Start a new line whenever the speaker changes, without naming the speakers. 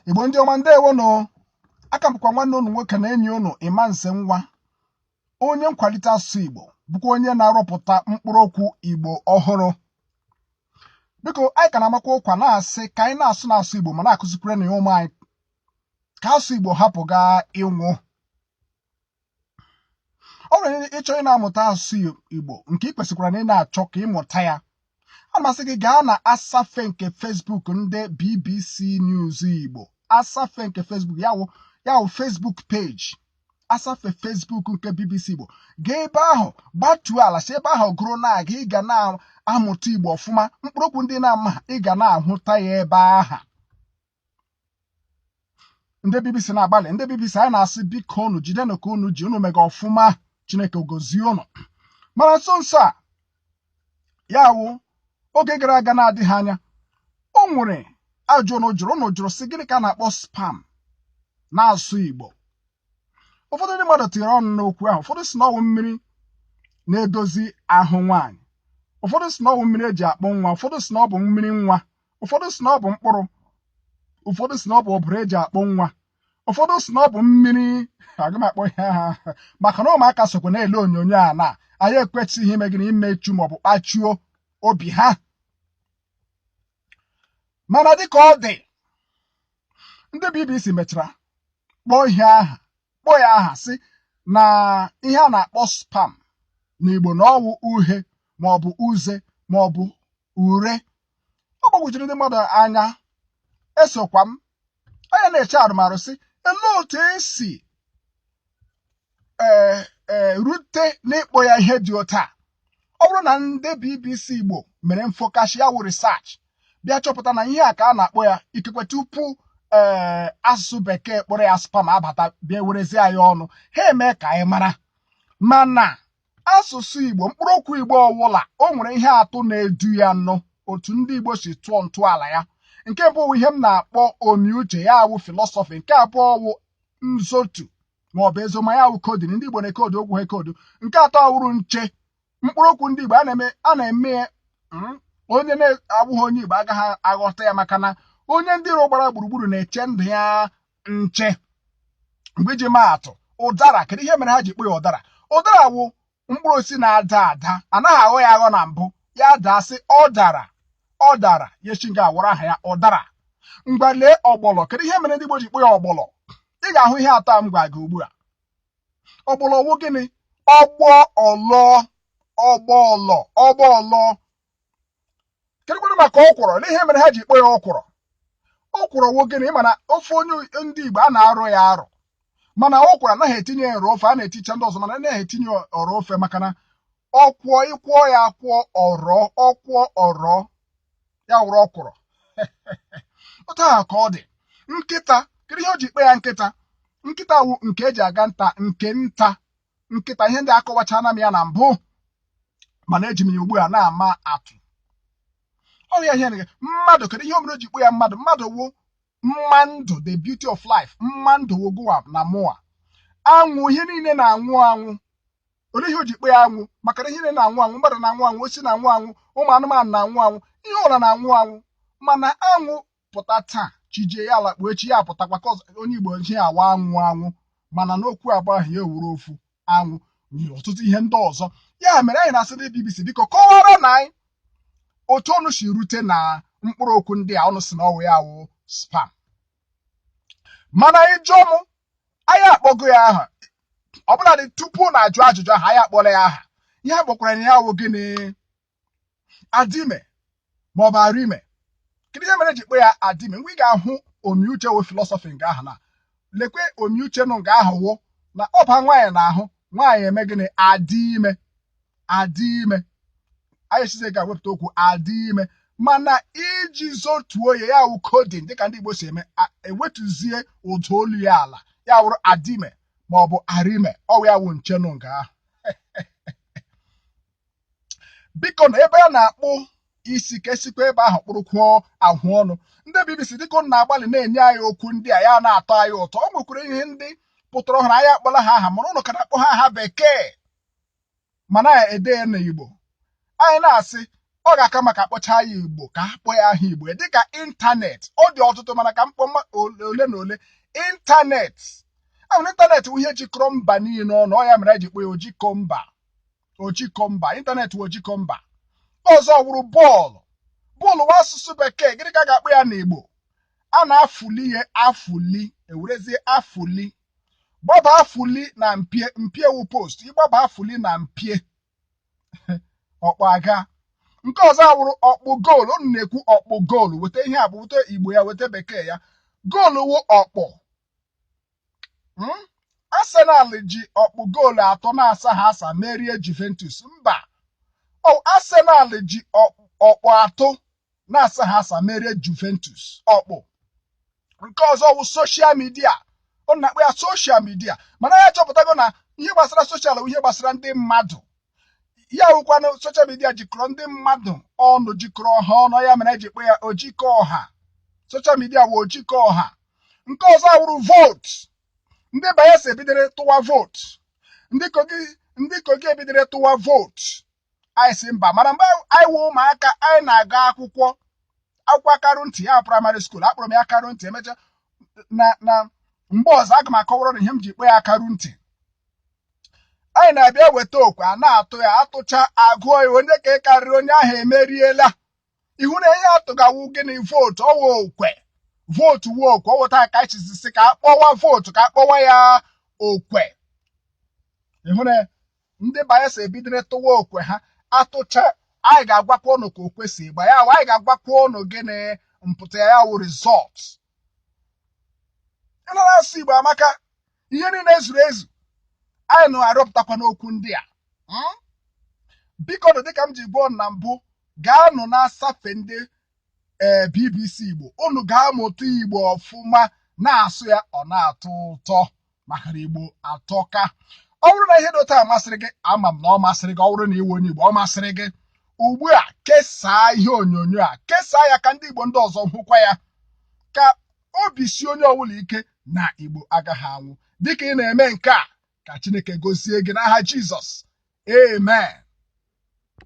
Igbo ndị ọma ndewo no. Aka bụkwa nwanne unu nwoke na enyi unu Imanse Nwa, onye nkwalite asụsụ Igbo, bụkwa onye na-arụpụta mkpụrụ okwu Igbo ọhụrụ. Biko anyị ka na-amakwa ụkwa na-asị ka anyị na-asụ n'asụ Igbo ma na-akụzikwere na ya ụmụ anyị ka asụ Igbo hapụ gaa ịnwụ. Ọ nwere ịchọ ị na-amụta asụsụ Igbo nke ị kwesịkwara na ị na-achọ ka ịmụta ya. A masị gị gaa na asafe nke Facebook ndị BBC News Igbo. Asafe nke Facebook yawo Facebook page. Asafe Facebook nke BBC Igbo. Gaa ebe ahụ gbatuo ala si ebe ahụ gụrụ na-aga, ị ga na-amụta Igbo ọfụma. Mkpụrụ okwu ndị na-ama ị ga na-ahụta ya ebe ahụ. Ndị BBC na-agbalị, ndị BBC anyị na-asị biko unu jidenụ ka unu ji unu mega ọfụma. Chineke gozie unu. Mana nso nso a yawo oge gara aga na-adịghị anya, o nwere ajụ unu jụrụ sị gịnị ka a na-akpọ spam n'asụ Igbo. Ụfọdụ ndị mmadụ tinyere ọnụ n'okwu ahụ. Ụfọdụ si na ọ bụ mmiri na-edozi ahụ nwaanyị, ụfọdụ si na ọ bụ mmiri eji akpụ nwa, ụfọdụ si na ọ bụ mmiri nwa, ụfọdụ si na ọ bụ mkpụrụ, ụfọdụ si na ọ bụ ọbara eji akpụ nwa, ụfọdụ si na ọ bụ mmiri aga m akpọ ihe ha maka na ụmụaka sokwa na-ele onyonyo a na anyị ekwesịghị ime gịnị imechu maọbụ kpachuo obi ha. Mana dịka ọ dị, ndị BBC mechara kpọọ ya aha sị na ihe a na-akpọ spam n'Igbo na ọwụ uhie maọbụ uze maọbụ ure. Ọ gbagwojuru ndị mmadụ anya. Esokwa m onye na-eche arụmarụ sị elee otu esi rute n'ịkpọ ya ihe dị otu a. Ọ bụrụ na ndị BBC Igbo mere mfokashi ya wụ research bịa chọpụta na ihe a ka a na-akpọ ya, ikekwe tupu asụsụ bekee kpọrọ ya spam abata bịa werezie ya ọnụ, ha eme ka anyị mara. Mana asụsụ Igbo, mkpụrụ okwu Igbo ọwụla o nwere ihe atụ na-edu ya nọ otu ndị Igbo si tụọ ntọala ya. Nke mbụ wụ ihe m na-akpọ omiuche, ya awụ filọsọfị. Nke abụọ wụ nzotu maọbụ ezoma, ya wụ kodin. Ndị Igbo na-ekodu okwu ha ekodu. Nke atọ wụrụ nche. Mkpụrụ okwu ndị Igbo a na-eme onye na-abụghị onye Igbo agaghị aghọta ya, maka na onye ndị iro gbara gburugburu na-eche ndụ ya nche. Mgbe iji maa atụ, ụdara, kedu ihe mere ha ji kpọ ya ụdara? Ụdara wụ mkpụrụ osisi na-ada ada, anaghị aghọ ya aghọ na mbụ, ya daa sị ọ dara yechi ga awara aha ya ụdara. Mgbe lee ọgbọlọ, kedu ihe mere ndị Igbo ji kpọ ya ọgbọlọ? Ị ga-ahụ ihe atọ m gwa gị ugbu a. Ọgbọlọ wụ gịnị? Ọgbọlọ. Kedụkwanụ maka ọkwụrụ? Lee ihe mere ha ji kpọ ya ọkwụrụ. Ọkwụrụ wụ gịnị? Mana ofe onye ndị Igbo a na-arụ ya arụ, mana ọkwụrụ anaghị etinye ya nro ofe, a na-eticha ndị ọzọ, mana anaghị etinye ọrụ ofe, maka na ịkwụọ ya akwụọ ọrọ ya wụrụ ọkwụrụ. Otu ahụ ka ọ dị. Nkịta, kedu ihe o ji kpe ya nkịta? Nkịta wụ nke eji aga nta, nke nta. Nkịta, ihe ndị akọwachana m ya na mbụ, mana eji m ya ugbu a na-ama atụ. Ọ ya ihe mmadụ, kedu ihe o mere o ji kpe ya mmadụ? Mmadụ wụ mmandụ, the beauty of life. Mmandụ wụ gụwa na mụa. Anwụ, ihe niile na-anwụ anwụ. Olee ihe o ji kpe ya anwụ? Maka na ihe niile na-anwụ anwụ. Mmadụ na-anwụ anwụ, osisi na-anwụ anwụ, ụmụ anụmanụ na-anwụ anwụ, ihe ụra na-anwụ anwụ. Mana anwụ pụta taa, chijie ya lakpuo, echi ya pụtakwa ka onye Igbo ji awa anwụ. Mana n'okwu abụọ ahụ ya ewuru ofu anwụ nyere ọtụtụ ihe ndị ọzọ. Ya mere anyị na-asị ndị BBC biko kọwara na anyị otu ọnụ si rute na mkpụrụ okwu ndị a ọnụ si na ọwụ ya wụ spam. Mana anyị jụọ m, anyị akpọgo ya aha. Ọbụla dị tupu na ajụ ajụjụ ahụ anyị akpọla ya aha. Ihe a kpọkwara ya wụ gịnị? Adime maọbụ arime. Kedu ihe mere ji kpọ ya adime? Mgbe ị ga-ahụ omiuche wụ filọsọfị nga ahụ, na lekwe omiuche nụ nga ahụ wụ na ọba nwaanyị na-ahụ nwaanyị eme gịnị? Adị ime. Anyị size ga-ewepụta okwu adị ime, mana iji zotuo ya wụ kodin dịka ndị Igbo si eme, ewetuzie ụda olu ya ala, ya wụrụ adime maọbụ arime. Ọwụ ya wụ nchenụ nga ahụ. Biko na ebe a na-akpụ isi ka esikwa ebe ahụ kpụrụkwuo ahụ ọnụ. Ndị BBC dịka na-agbalị na-enye anyị okwu ndị a ya na-atọ anyị ụtọ. O nwekwara ihe ndị pụtara ọhụrụ anyị akpọla ha aha, mana ụnụ ka na-akpọ ha aha bekee mana ede ya n'Igbo. Anyị na-asị ọ ga-aka maka akpọcha ya Igbo ka akpọ ya aha Igbo dịka ịntanetị. Ọ dị ọtụtụ mana ka mkpọ ole na ole. Ịntanetị ahụ ịntanetị bụ ihe jikọrọ mba niile ọnụ. Ọ ya mere eji kpọ ya ojikọ mba. Ịntanetị bụ ojikọ mba. Ọzọ wụrụ bọọlụ. Bọọlụ bụ asụsụ bekee. Gịnị ka a ga-akpọ ya n'Igbo? A na-afụli ihe afụli, ewerezie afụli. Gbaba afụli na mpie wu post. Ịgbaba afụli na mpie ọkpọ aga. Nke ọzọ awụrụ ọkpụ goolu. Unu na-ekwu ọkpụ goolu. Weta ihe a bụ weta Igbo ya, weta bekee ya. Goolu wụ ọkpụ. Arsenal ji ọkpụ goolu 3-0 merie Juventus. Mba, Arsenal ji ọkpụ 3-0 merie Juventus. Ọkpụ. Nke ọzọ wụ soshal midia. Ọ na-akpọ ya soshal midia, mana ya chọpụtago na ihe gbasara soshal bụ ihe gbasara ndị mmadụ. Ya wụkwanụ soshal midia jikọrọ ndị mmadụ ọnụ, jikọrọ ha ọnụ. Ya mere eji kpọ ya ojikọ ọha. Soshal midia bụ ojikọ ọha. Nke ọzọ wụrụ vootu. Ndị Bayelsa ebidoro tụwa vootu. Ndị Kogi ebidoro tụwa vootu. Anyị si mba, mana mgbe anyị wụ ụmụaka anyị na-aga akwụkwọ akarụntị ya praịmarị skuul, akpọrọ m ya akarụntị. Emechaa na mgbe ọzọ aga m akọwara na ihe m ji kpọ ya akarụntị. Anyị na-abịa weta okwe, a na-atụ ya, atụcha agụọ ya onye ka karịrị onye ahụ emeriela. Ihu na ihe atụgawu gịnị vootu. Ọwa okwe. Vootu wuo okwe. Ọ wụta ka achịsisi ka akpọwa vootu, ka akpọwa ya okwe. Ihu na ndị Bayelsa ebidoro tụwa okwe ha. Atụcha, anyị ga-agwakwa ụnụ ka okwe si gba ya. Anyị ga-agwakwa ụnụ gịnị mpụta ya wụ rizọt. Ịnara asụ Igbo amaka. Ihe niile ezuru ezu anyị na-arụpụtakwa n'okwu ndị a. Biko nụ, dịka m ji gbuo na mbụ, gaanụ na-asafe ndị BBC Igbo. Unu ga-amụta Igbo ọfụma, na-asụ ya ọ na-atọ ụtọ maka na Igbo atọka. Ọ bụrụ na ihe dị otu a masịrị gị, ama m na ọ masịrị gị. Ọ bụrụ na iwe onye Igbo ọ masịrị gị, ugbu a kesaa ihe onyonyo a, kesaa ya ka ndị Igbo ndị ọzọ hụkwa ya, ka obi si onye ọbụla ike na Igbo agaghị anwụ. Dịka ị na-eme nke a, ka Chineke gozie gị n'aha Jizọs. Amen.